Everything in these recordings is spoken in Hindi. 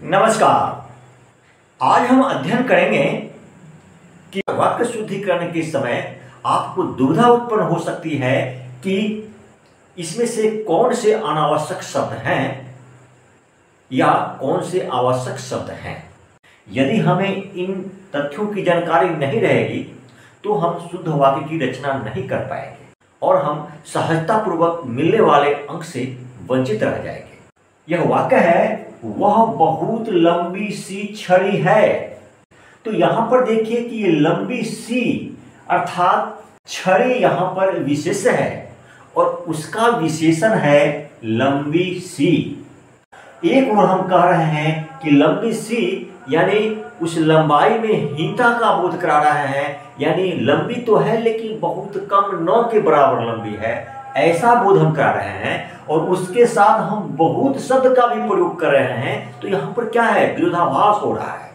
नमस्कार। आज हम अध्ययन करेंगे कि वाक्य शुद्धिकरण के समय आपको दुविधा उत्पन्न हो सकती है कि इसमें से कौन से अनावश्यक शब्द हैं या कौन से आवश्यक शब्द हैं। यदि हमें इन तथ्यों की जानकारी नहीं रहेगी तो हम शुद्ध वाक्य की रचना नहीं कर पाएंगे और हम सहजतापूर्वक मिलने वाले अंक से वंचित रह जाएंगे। यह वाक्य है, वह बहुत लंबी सी छड़ी है। तो यहां पर देखिए कि ये लंबी सी अर्थात छड़ी यहां पर विशेषण है और उसका विशेषण है लंबी सी। एक और हम कह रहे हैं कि लंबी सी यानी उस लंबाई में हीनता का बोध करा रहे हैं, यानी लंबी तो है लेकिन बहुत कम, 9 के बराबर लंबी है, ऐसा बोध हम कर रहे हैं। और उसके साथ हम बहुत शब्द का भी प्रयोग कर रहे हैं। तो यहाँ पर क्या है, विरोधाभास हो रहा है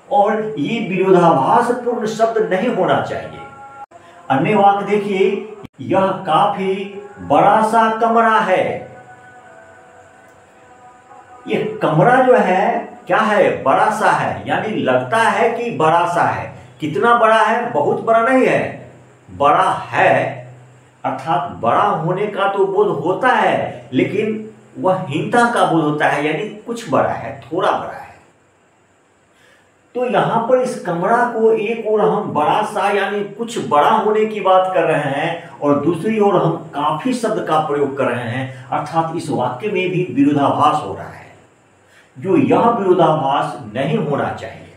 और ये विरोधाभास पूर्ण शब्द नहीं होना चाहिए। अन्य वाक्य देखिए, यह काफी बड़ा सा कमरा है। ये कमरा जो है क्या है, बड़ा सा है, यानी लगता है कि बड़ा सा है। कितना बड़ा है, बहुत बड़ा नहीं है, बड़ा है अर्थात बड़ा होने का तो बोध होता है लेकिन वह हीनता का बोध होता है, यानी कुछ बड़ा है, थोड़ा बड़ा है। तो यहां पर इस कमरा को एक ओर हम बड़ा सा यानी कुछ बड़ा होने की बात कर रहे हैं और दूसरी ओर हम काफी शब्द का प्रयोग कर रहे हैं, अर्थात इस वाक्य में भी विरोधाभास हो रहा है, जो यह विरोधाभास नहीं होना चाहिए।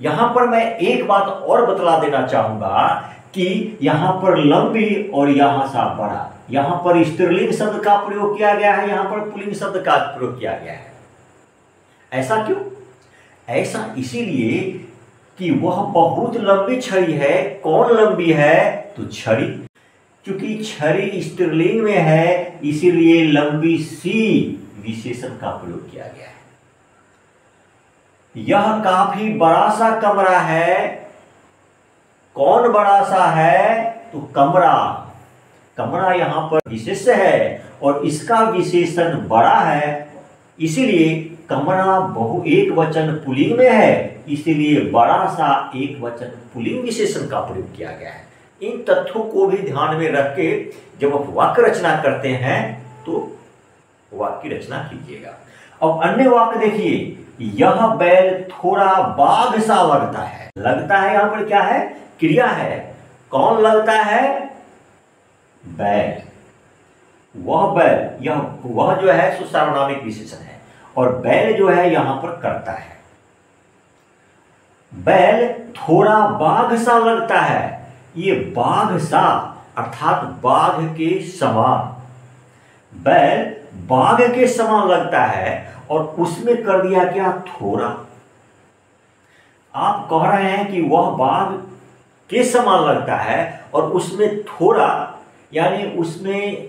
यहां पर मैं एक बात और बतला देना चाहूंगा कि यहां पर लंबी और यहां सा बड़ा, यहां पर स्त्रीलिंग शब्द का प्रयोग किया गया है, यहां पर पुल्लिंग शब्द का प्रयोग किया गया है। ऐसा क्यों? ऐसा इसीलिए कि वह बहुत लंबी छड़ी है। कौन लंबी है? तो छड़ी। क्योंकि छड़ी स्त्रीलिंग में है इसीलिए लंबी सी विशेषण का प्रयोग किया गया है। यह काफी बड़ा सा कमरा है। कौन बड़ा सा है? तो कमरा। कमरा यहां पर विशेषण है और इसका विशेषण बड़ा है, इसीलिए कमरा एक वचन पुल्लिंग में है, इसीलिए बड़ा सा एक वचन पुल्लिंग विशेषण का प्रयोग किया गया है। इन तथ्यों को भी ध्यान में रख के जब आप वाक्य रचना करते हैं तो वाक्य रचना कीजिएगा। अब अन्य वाक्य देखिए, यह बैल थोड़ा बाघ सा लगता है। लगता है यहां पर क्या है, क्रिया है। कौन लगता है? बैल। वह बैल, वह जो है सो सार्वनामिक विशेषण है और बैल जो है यहां पर कर्ता है। बैल थोड़ा बाघ सा लगता है। ये बाघ सा अर्थात बाघ के समान। बैल बाघ के समान लगता है और उसमें कर दिया क्या, थोड़ा। आप कह रहे हैं कि वह बाघ के समान लगता है और उसमें थोड़ा यानी उसमें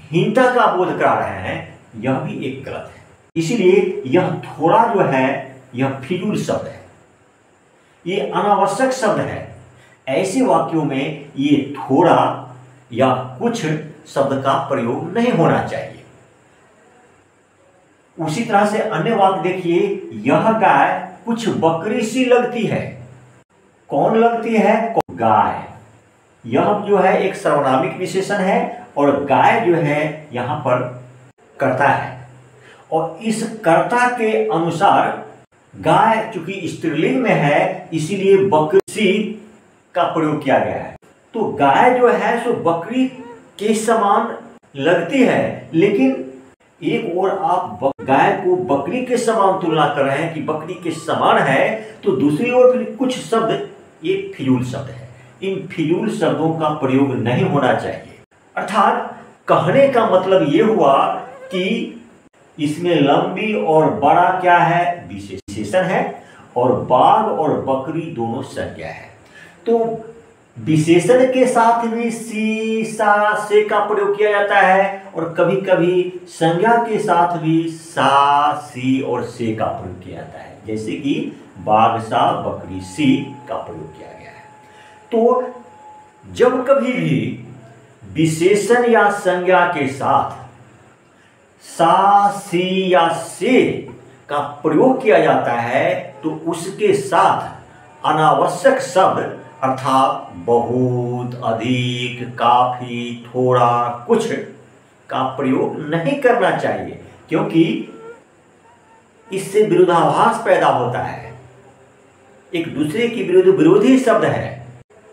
हीनता का बोध करा रहे हैं, यह भी एक गलत है। इसीलिए यह थोड़ा जो है यह फिजूल शब्द है, ये अनावश्यक शब्द है। ऐसे वाक्यों में ये थोड़ा या कुछ शब्द का प्रयोग नहीं होना चाहिए। उसी तरह से अन्य वाक्य देखिए, यह गाय कुछ बकरी सी लगती है। कौन लगती है? गाय। यह जो है एक सर्वनामिक विशेषण है और गाय जो है यहां पर कर्ता है और इस कर्ता के अनुसार गाय चूंकि स्त्रीलिंग में है इसीलिए बकरी सी का प्रयोग किया गया है। तो गाय जो है सो बकरी के समान लगती है, लेकिन एक और आप गाय को बकरी के समान तुलना कर रहे हैं कि बकरी के समान है, तो दूसरी ओर फिर कुछ शब्द ये फिजूल शब्द है। इन फिजूल शब्दों का प्रयोग नहीं होना चाहिए। अर्थात कहने का मतलब ये हुआ कि इसमें लंबी और बड़ा क्या है, विशेषण है और बाघ और बकरी दोनों संज्ञा है। तो विशेषण के साथ भी सी, सा, से का प्रयोग किया जाता है और कभी कभी संज्ञा के साथ भी सा, सी और से का प्रयोग किया जाता है, जैसे कि बाघ सा बकरी सी का प्रयोग किया गया है। तो जब कभी भी विशेषण या संज्ञा के साथ सा, सी या से का प्रयोग किया जाता है तो उसके साथ अनावश्यक शब्द अर्थात बहुत, अधिक, काफी, थोड़ा, कुछ का प्रयोग नहीं करना चाहिए, क्योंकि इससे विरोधाभास पैदा होता है, एक दूसरे के विरुद्ध विरोधी शब्द है।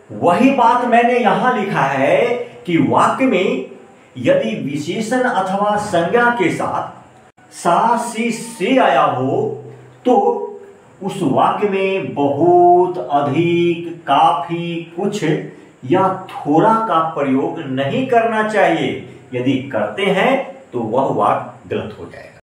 वही बात मैंने यहां लिखा है कि वाक्य में यदि विशेषण अथवा संज्ञा के साथ सा, सी, से आया हो तो उस वाक्य में बहुत, अधिक, काफी, कुछ या थोड़ा का प्रयोग नहीं करना चाहिए। यदि करते हैं तो वह वाक्य गलत हो जाएगा।